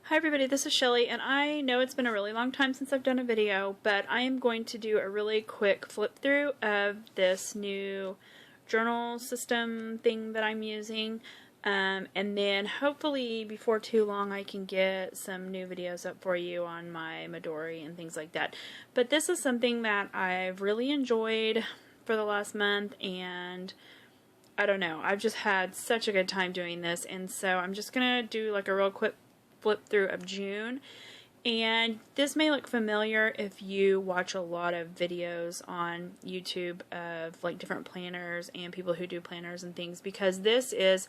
Hi everybody, this is Shelly, and I know it's been a really long time since I've done a video, but I am going to do a really quick flip through of this new journal system thing that I'm using, and then hopefully before too long I can get some new videos up for you on my Midori and things like that. But this is something that I've really enjoyed for the last month, and I don't know, I've just had such a good time doing this, and so I'm just gonna do like a real quick flip through of June. And this may look familiar if you watch a lot of videos on YouTube of like different planners and people who do planners and things, because this is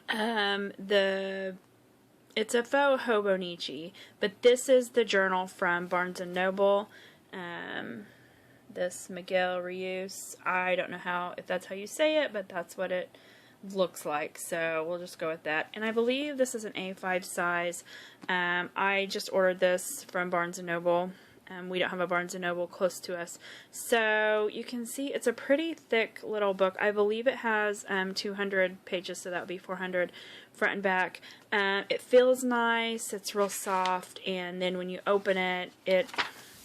it's a Faux Hobonichi, but this is the journal from Barnes & Noble. This Miguel Rios, I don't know if that's how you say it, but that's what it looks like, so we'll just go with that. And I believe this is an A5 size. I just ordered this from Barnes & Noble. We don't have a Barnes & Noble close to us, so you can see it's a pretty thick little book. I believe it has 200 pages, so that would be 400 front and back. It feels nice, it's real soft, and then when you open it,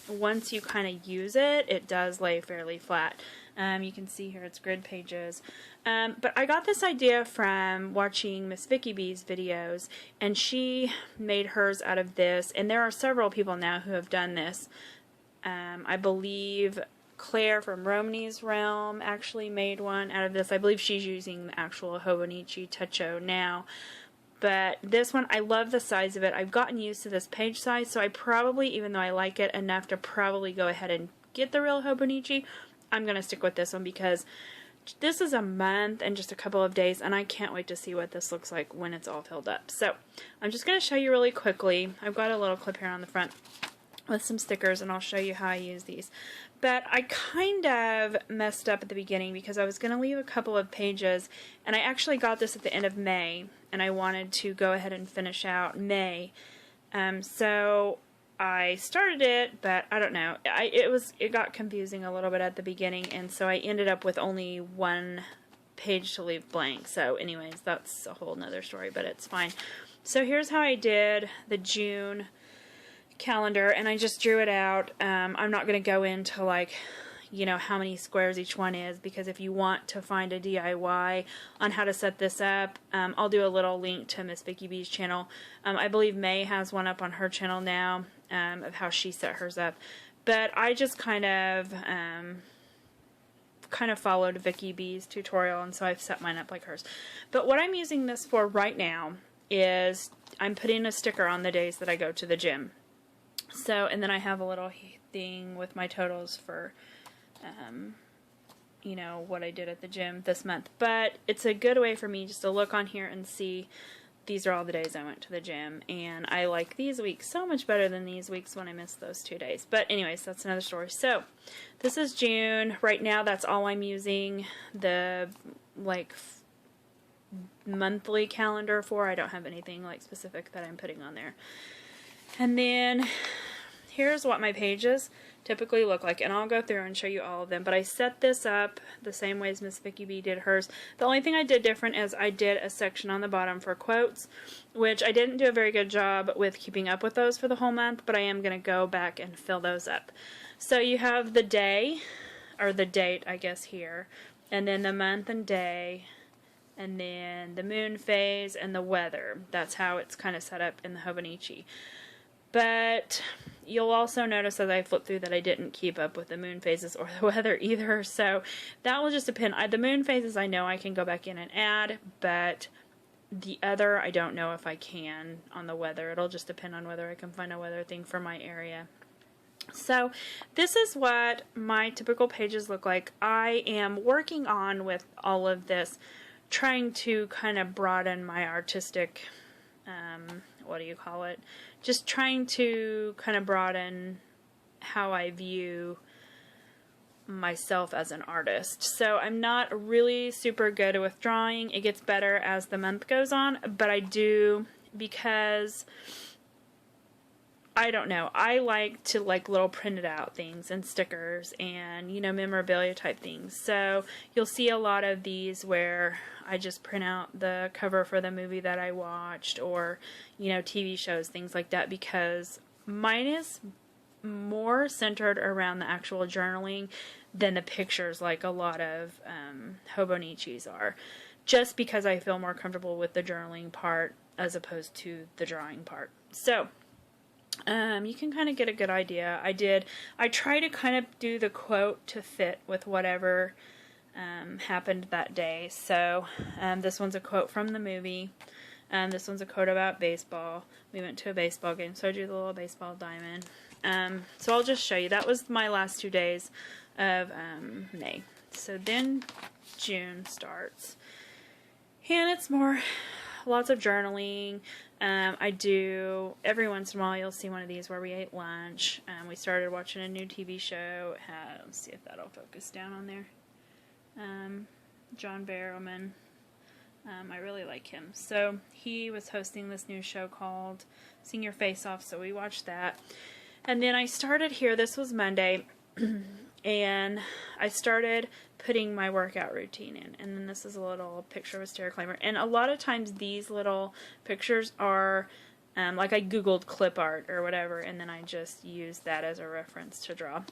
once you kind of use it, it does lay fairly flat. You can see here it's grid pages. But I got this idea from watching Miss Vicky B's videos, and she made hers out of this, and there are several people now who have done this. I believe Claire from Romney's Realm actually made one out of this. I believe she's using the actual Hobonichi Techo now. But this one, I love the size of it. I've gotten used to this page size, so I probably, even though I like it enough to probably go ahead and get the real Hobonichi, I'm going to stick with this one because this is a month and just a couple of days, and I can't wait to see what this looks like when it's all filled up. So I'm just going to show you really quickly. I've got a little clip here on the front with some stickers, and I'll show you how I use these. But I kind of messed up at the beginning because I was going to leave a couple of pages, and I actually got this at the end of May, and I wanted to go ahead and finish out May. So I started it, but I don't know. It got confusing a little bit at the beginning, and so I ended up with only one page to leave blank. So anyways, that's a whole nother story, but it's fine. So here's how I did the June calendar, and I just drew it out. I'm not going to go into like, you know, how many squares each one is, because if you want to find a DIY on how to set this up, I'll do a little link to Miss Vicky B's channel. I believe May has one up on her channel now of how she set hers up. But I just kind of followed Vicky B's tutorial, and so I've set mine up like hers. But what I'm using this for right now is I'm putting a sticker on the days that I go to the gym. So, and then I have a little thing with my totals for, you know, what I did at the gym this month. But it's a good way for me just to look on here and see these are all the days I went to the gym. And I like these weeks so much better than these weeks when I missed those 2 days. But anyways, that's another story. So, this is June. Right now, that's all I'm using the, like, monthly calendar for. I don't have anything, like, specific that I'm putting on there. And then here's what my pages typically look like, and I'll go through and show you all of them. But I set this up the same way as Miss Vicky B did hers. The only thing I did different is I did a section on the bottom for quotes, which I didn't do a very good job with keeping up with those for the whole month, but I am going to go back and fill those up. So you have the day, or the date, I guess, here, and then the month and day, and then the moon phase and the weather. That's how it's kind of set up in the Hobonichi. But you'll also notice as I flip through that I didn't keep up with the moon phases or the weather either. So that will just depend. The moon phases I know I can go back in and add, but the other I don't know if I can on the weather. It'll just depend on whether I can find a weather thing for my area. So this is what my typical pages look like. I am working on with all of this, trying to kind of broaden my artistic what do you call it? Just trying to kind of broaden how I view myself as an artist. So I'm not really super good with drawing. It gets better as the month goes on, but I do, because I don't know. I like to like little printed out things and stickers and, you know, memorabilia type things. So you'll see a lot of these where I just print out the cover for the movie that I watched, or, you know, TV shows, things like that, because mine is more centered around the actual journaling than the pictures, like a lot of Hobonichis are. Just because I feel more comfortable with the journaling part as opposed to the drawing part. So you can kind of get a good idea. I try to kind of do the quote to fit with whatever happened that day. So this one's a quote from the movie. This one's a quote about baseball. We went to a baseball game, so I drew the little baseball diamond. So I'll just show you. That was my last 2 days of May. So then June starts. And it's more, lots of journaling. I do, every once in a while you'll see one of these where we ate lunch. We started watching a new TV show. Let's see if that'll focus down on there. John Barrowman. I really like him. So he was hosting this new show called Sing Your Face Off, so we watched that. And then I started here, this was Monday, and I started putting my workout routine in. And then this is a little picture of a stair climber. And a lot of times these little pictures are, like I Googled clip art or whatever, and then I just used that as a reference to draw.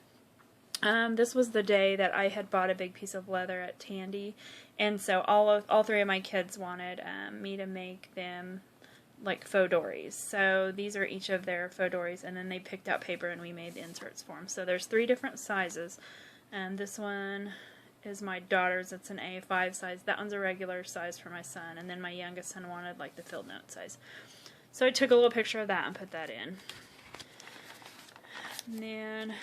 This was the day that I had bought a big piece of leather at Tandy, and so all 3 of my kids wanted me to make them like faux dories. So these are each of their faux dories, and then they picked out paper and we made the inserts for them. So there's 3 different sizes. This one is my daughter's. It's an A5 size. That one's a regular size for my son, and then my youngest son wanted like the field note size. So I took a little picture of that and put that in. And then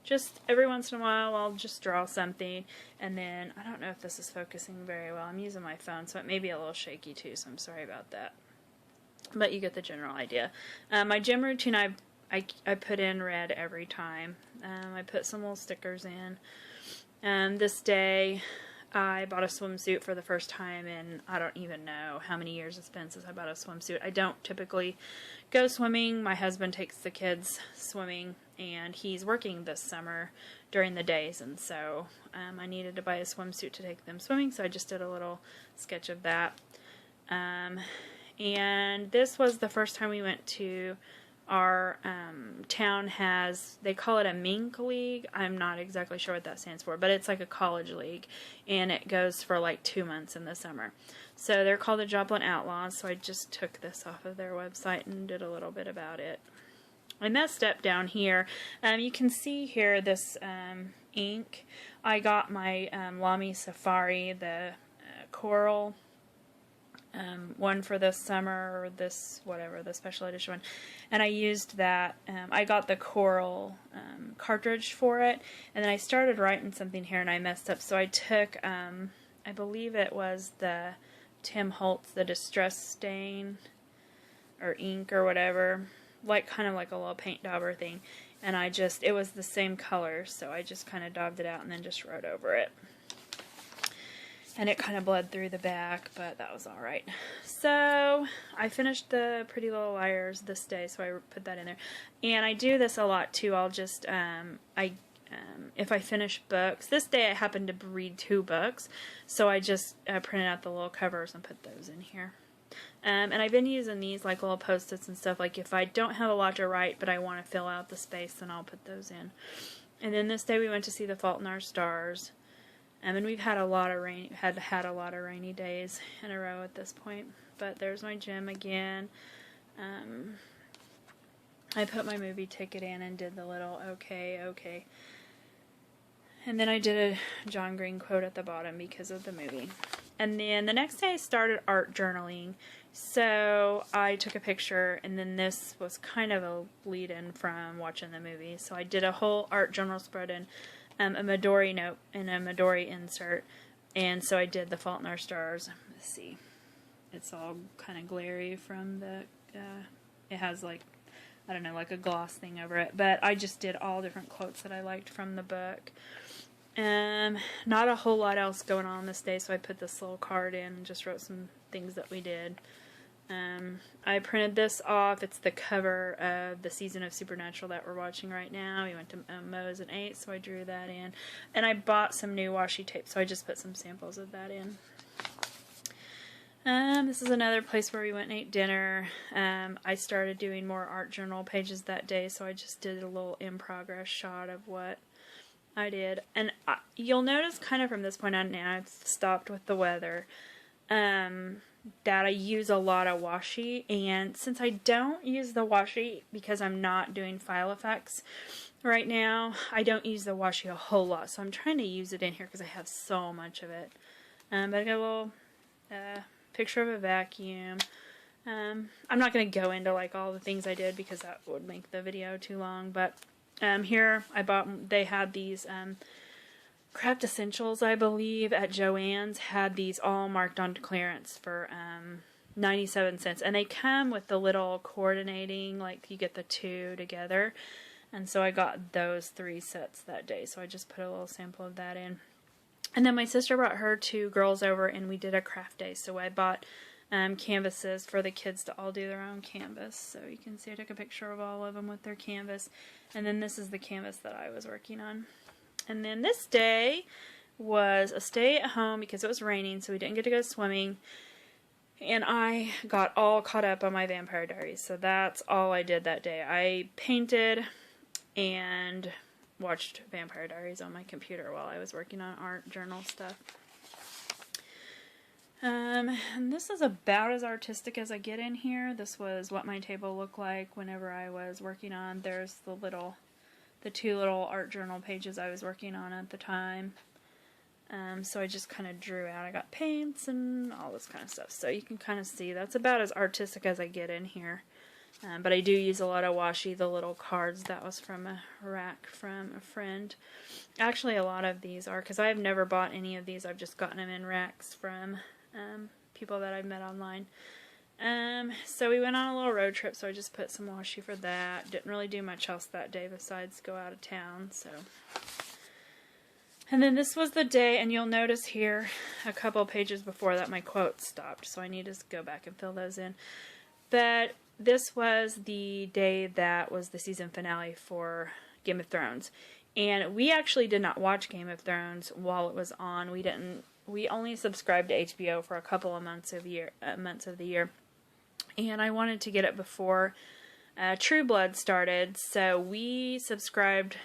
just every once in a while I'll just draw something, and then I don't know if this is focusing very well. I'm using my phone, so it may be a little shaky too, so I'm sorry about that. But you get the general idea. My gym routine, I put in red every time. I put some little stickers in. This day I bought a swimsuit for the first time in I don't even know how many years it's been since I bought a swimsuit. I don't typically go swimming. My husband takes the kids swimming, and he's working this summer during the days, and so I needed to buy a swimsuit to take them swimming, so I just did a little sketch of that. And this was the first time we went to our town has, they call it a Mink League. I'm not exactly sure what that stands for, but it's like a college league, and it goes for like 2 months in the summer. So they're called the Joplin Outlaws, so I just took this off of their website and did a little bit about it. I messed up down here. You can see here this ink. I got my Lamy Safari, the coral one for this summer, or this, whatever, the special edition one, and I used that. I got the coral cartridge for it, and then I started writing something here and I messed up, so I took, I believe it was the Tim Holtz, the Distress Stain, or ink, or whatever, like kind of like a little paint dauber thing, and it was the same color, so I just kind of daubed it out and then just wrote over it. And it kind of bled through the back, but that was alright. So I finished the Pretty Little Liars this day, so I put that in there. And I do this a lot too. I'll just, if I finish books, this day I happened to read 2 books, so I just printed out the little covers and put those in here. And I've been using these like little post-its and stuff. Like if I don't have a lot to write, but I want to fill out the space, then I'll put those in. And then this day we went to see The Fault in Our Stars. And we've had a lot of had a lot of rainy days in a row at this point. But there's my gym again. I put my movie ticket in and did the little okay. And then I did a John Green quote at the bottom because of the movie. And then the next day I started art journaling. So I took a picture, and then this was kind of a lead-in from watching the movie. So I did a whole art journal spread in a Midori note and a Midori insert, and so I did The Fault in Our Stars. Let's see, it's all kind of glary from the, it has like, I don't know, like a gloss thing over it, but I just did all different quotes that I liked from the book. Not a whole lot else going on this day, so I put this little card in and just wrote some things that we did. I printed this off. It's the cover of the season of Supernatural that we're watching right now. We went to Moe's and ate, so I drew that in. And I bought some new washi tape, so I just put some samples of that in. This is another place where we went and ate dinner. I started doing more art journal pages that day, so I just did a little in progress shot of what I did. And you'll notice kind of from this point on now, I've stopped with the weather, that I use a lot of washi. And since I don't use the washi because I'm not doing file effects right now, I don't use the washi a whole lot. So I'm trying to use it in here because I have so much of it. But I got a little picture of a vacuum. I'm not going to go into like all the things I did because that would make the video too long. But here I bought, they had these Craft Essentials, I believe, at Joann's, had these all marked on clearance for 97 cents. And they come with the little coordinating, like you get the two together. And so I got those 3 sets that day. So I just put a little sample of that in. And then my sister brought her 2 girls over and we did a craft day. So I bought canvases for the kids to all do their own canvas. So you can see I took a picture of all of them with their canvas. And then this is the canvas that I was working on. And then this day was a stay at home because it was raining, so we didn't get to go swimming. And I got all caught up on my Vampire Diaries, so that's all I did that day. I painted and watched Vampire Diaries on my computer while I was working on art journal stuff. And this is about as artistic as I get in here. This was what my table looked like whenever I was working on. There's the 2 little art journal pages I was working on at the time. So I just kind of drew out. I got paints and all this kind of stuff. So you can kind of see that's about as artistic as I get in here. But I do use a lot of washi, the little cards. That was from a rack from a friend. Actually, a lot of these are, because I've never bought any of these. I've just gotten them in racks from people that I've met online. So we went on a little road trip, so I just put some washi for that. Didn't really do much else that day besides go out of town, so. And then this was the day, and you'll notice here a couple pages before that my quotes stopped, so I need to go back and fill those in. But this was the day that was the season finale for Game of Thrones. And we actually did not watch Game of Thrones while it was on. We only subscribed to HBO for a couple of months of the year. And I wanted to get it before True Blood started, so we subscribed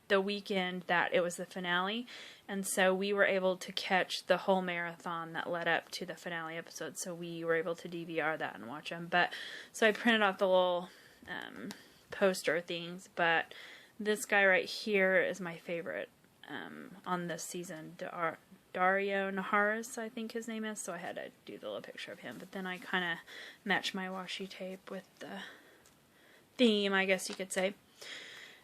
the weekend that it was the finale, and so we were able to catch the whole marathon that led up to the finale episode, so we were able to DVR that and watch them. But so I printed off the little poster things, but this guy right here is my favorite on this season, Dario Naharis, I think his name is, so I had to do the little picture of him. But then I kind of matched my washi tape with the theme, I guess you could say.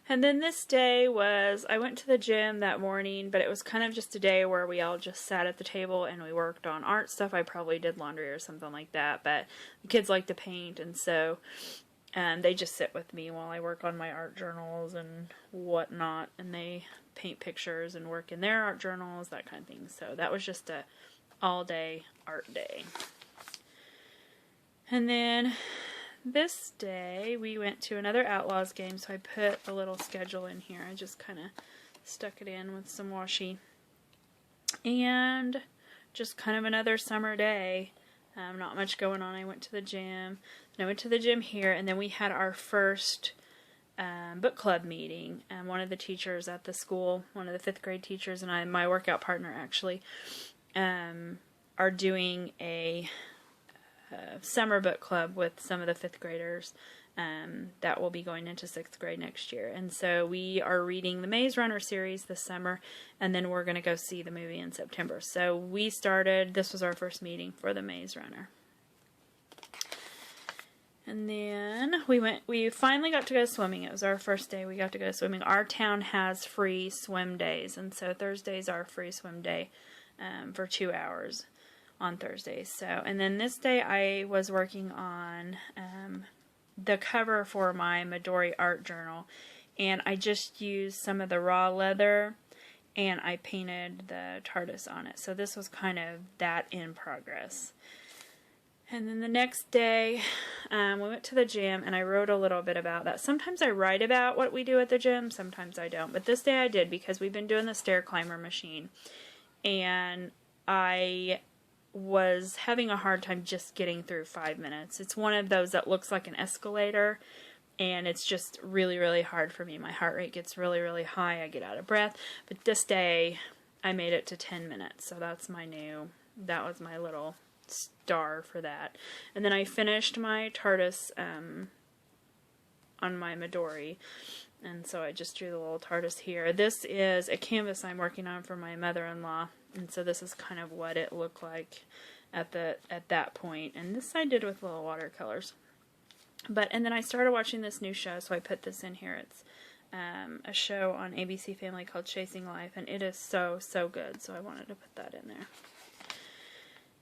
And then this day was, I went to the gym that morning, but it was kind of just a day where we all just sat at the table and we worked on art stuff. I probably did laundry or something like that, but the kids like to paint, and so they just sit with me while I work on my art journals and whatnot, and they paint pictures and work in their art journals, that kind of thing. So that was just a all-day art day. And then this day we went to another Outlaws game, so I put a little schedule in here. I just kind of stuck it in with some washi. And just kind of another summer day. Not much going on. I went to the gym. And I went to the gym here, and then we had our first book club meeting. One of the teachers at the school, one of the 5th grade teachers, and my workout partner actually, are doing a summer book club with some of the 5th graders that will be going into 6th grade next year. And so we are reading the Maze Runner series this summer, and then we're going to go see the movie in September. So we started, this was our first meeting for the Maze Runner. And then we finally got to go swimming. It was our first day we got to go swimming. Our town has free swim days, and so Thursday's our free swim day for 2 hours on Thursdays. So, and then this day I was working on the cover for my Midori art journal, and I just used some of the raw leather and I painted the TARDIS on it. So this was kind of that in progress. And then the next day, we went to the gym, and I wrote a little bit about that. Sometimes I write about what we do at the gym, sometimes I don't. But this day I did, because we've been doing the stair climber machine. And I was having a hard time just getting through 5 minutes. It's one of those that looks like an escalator, and it's just really, really hard for me. My heart rate gets really, really high. I get out of breath. But this day, I made it to 10 minutes. So that was my little star for that. And then I finished my TARDIS on my Midori. And so I just drew the little TARDIS here. This is a canvas I'm working on for my mother-in-law. And so this is kind of what it looked like at that point. And this I did with little watercolors. And then I started watching this new show, so I put this in here. It's a show on ABC Family called Chasing Life, and it is so, so good. So I wanted to put that in there.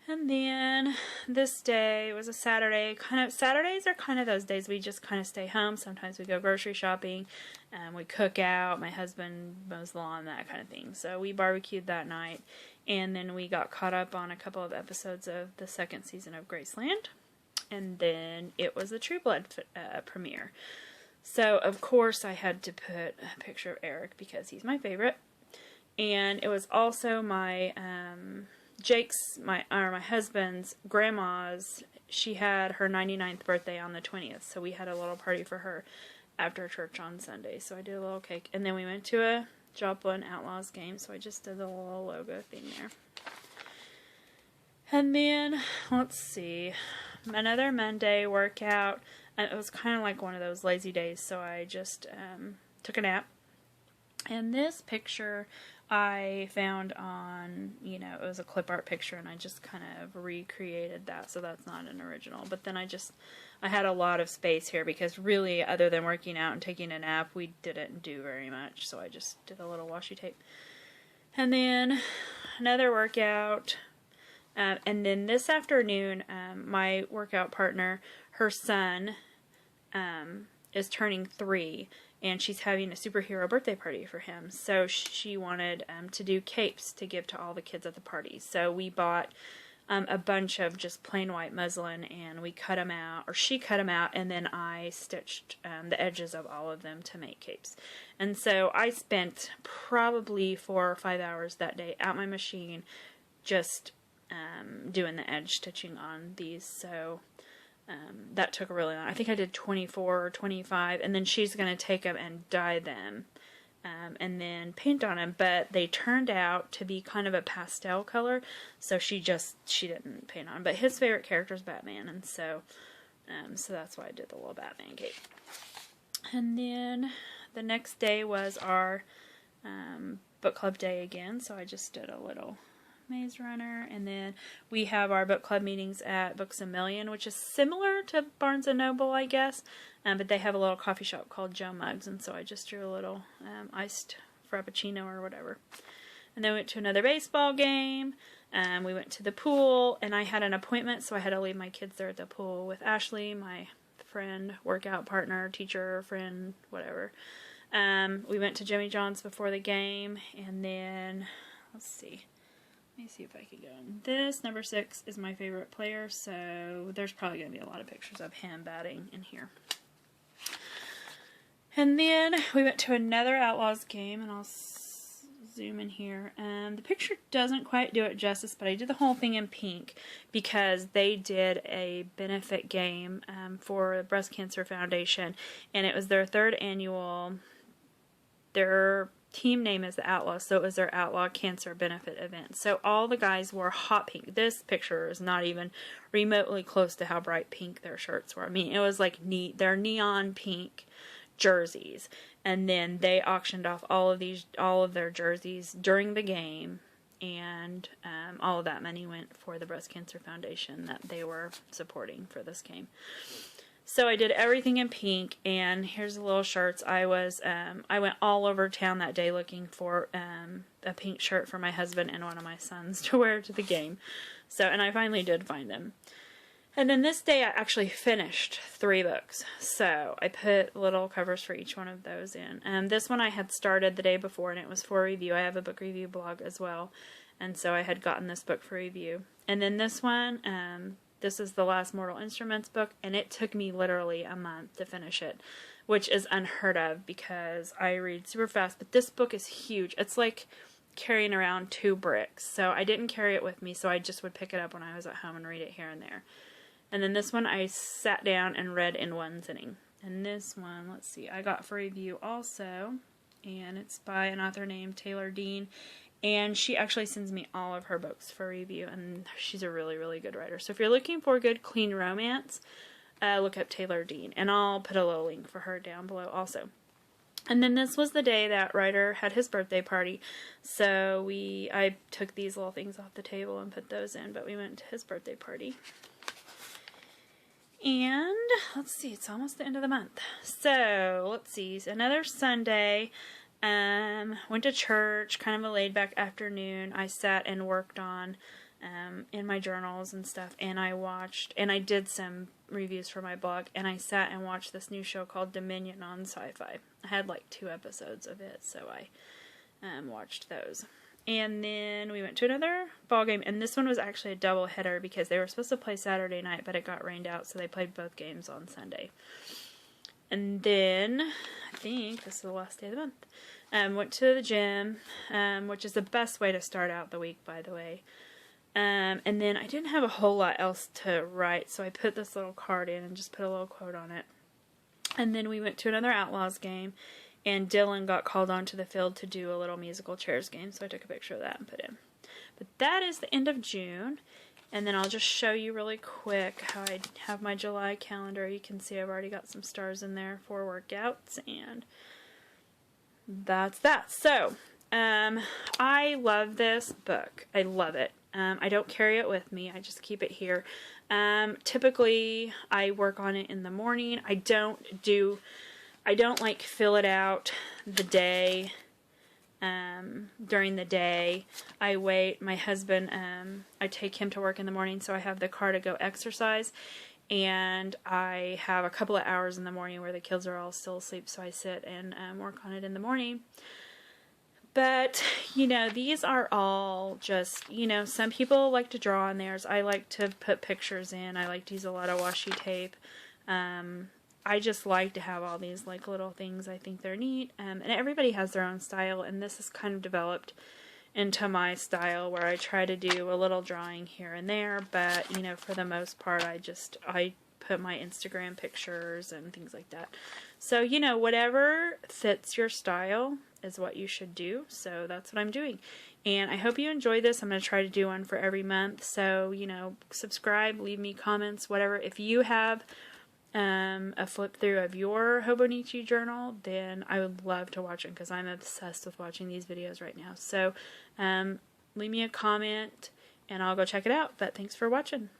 And then this day was a Saturday. Saturdays are kind of those days we just kind of stay home. Sometimes we go grocery shopping, we cook out. My husband mows the lawn, that kind of thing. So we barbecued that night, and then we got caught up on a couple of episodes of the second season of Graceland. And then it was the True Blood premiere. So of course I had to put a picture of Eric because he's my favorite, and it was also my my husband's grandma's. She had her 99th birthday on the 20th, so we had a little party for her after church on Sunday. So I did a little cake, and then we went to a Joplin Outlaws game, so I just did the little logo thing there. And then, let's see, another Monday workout. It was kind of like one of those lazy days, so I just took a nap. And this picture I found on, it was a clip art picture, and I just kind of recreated that, so that's not an original. But then I had a lot of space here, because really, other than working out and taking a nap, we didn't do very much, so I just did a little washi tape. And then another workout. And then this afternoon, my workout partner, her son, is turning 3, and she's having a superhero birthday party for him. So she wanted to do capes to give to all the kids at the party. So we bought a bunch of just plain white muslin, and we cut them out, or she cut them out, and then I stitched the edges of all of them to make capes. And so I spent probably 4 or 5 hours that day at my machine just doing the edge stitching on these. So that took a really long. I think I did 24 or 25, and then she's going to take them and dye them and then paint on them. But they turned out to be kind of a pastel color, so she didn't paint on them. But his favorite character is Batman, and so that's why I did the little Batman cape. And then the next day was our book club day again, so I just did a little Maze Runner, and then we have our book club meetings at Books A Million, which is similar to Barnes & Noble, I guess, but they have a little coffee shop called Joe Muggs, and so I just drew a little iced frappuccino or whatever. And then we went to another baseball game, we went to the pool, and I had an appointment, so I had to leave my kids there at the pool with Ashley, my friend, workout partner, teacher, friend, whatever. We went to Jimmy John's before the game, and then, let's see. Let me see if I can go. This, number 6, is my favorite player, so there's probably going to be a lot of pictures of him batting in here. And then we went to another Outlaws game, and I'll zoom in here. The picture doesn't quite do it justice, but I did the whole thing in pink because they did a benefit game for the Breast Cancer Foundation, and it was their 3rd annual. Their team name is the Outlaws, so it was their Outlaw Cancer Benefit event. So all the guys wore hot pink. This picture is not even remotely close to how bright pink their shirts were. I mean, it was like their neon pink jerseys, and then they auctioned off all of their jerseys during the game, and all of that money went for the Breast Cancer Foundation that they were supporting for this game. So I did everything in pink, and here's the little shirts. I went all over town that day looking for a pink shirt for my husband and one of my sons to wear to the game. So, and I finally did find them. And then this day I actually finished 3 books. So I put little covers for each one of those in. This one I had started the day before, and it was for review. I have a book review blog as well, and so I had gotten this book for review. And then this one, This is the last Mortal Instruments book, and it took me literally a month to finish it, which is unheard of because I read super fast, but this book is huge. It's like carrying around 2 bricks, so I didn't carry it with me, so I just would pick it up when I was at home and read it here and there. And then this one I sat down and read in one sitting. And this one, let's see, I got for review also, and it's by an author named Taylor Dean, and she actually sends me all of her books for review, and she's a really, really good writer. So if you're looking for good, clean romance, look up Taylor Dean, and I'll put a little link for her down below also. And then this was the day that Ryder had his birthday party, so I took these little things off the table and put those in, but we went to his birthday party. And let's see, it's almost the end of the month. So let's see, another Sunday, went to church, kind of a laid back afternoon. I sat and worked on in my journals and stuff, and I did some reviews for my blog, and I sat and watched this new show called Dominion on Sci-Fi. I had like 2 episodes of it, so I watched those. And then we went to another ball game, and this one was actually a double header because they were supposed to play Saturday night, but it got rained out, so they played both games on Sunday. And then, I think this is the last day of the month, went to the gym, which is the best way to start out the week, by the way. And then I didn't have a whole lot else to write, so I put this little card in and just put a little quote on it. And then we went to another Outlaws game, and Dylan got called onto the field to do a little musical chairs game, so I took a picture of that and put in. But that is the end of June, and then I'll just show you really quick how I have my July calendar. You can see I've already got some stars in there for workouts, and that's that. So, I love this book. I love it. I don't carry it with me. I just keep it here. Typically, I work on it in the morning. I don't like fill it out the day, during the day. I wait. My husband, I take him to work in the morning, so I have the car to go exercise, and I have a couple of hours in the morning where the kids are all still asleep, so I sit and work on it in the morning. But, you know, these are all just, you know, some people like to draw on theirs. I like to put pictures in. I like to use a lot of washi tape. I just like to have all these, like, little things. I think they're neat. And everybody has their own style, and this is kind of developed into my style where I try to do a little drawing here and there. But, you know, for the most part, I put my Instagram pictures and things like that. So, you know, whatever fits your style is what you should do. So that's what I'm doing. And I hope you enjoy this. I'm going to try to do one for every month. So, you know, subscribe, leave me comments, whatever. If you have a flip through of your Hobonichi journal, then I would love to watch it because I'm obsessed with watching these videos right now. So leave me a comment and I'll go check it out. But thanks for watching.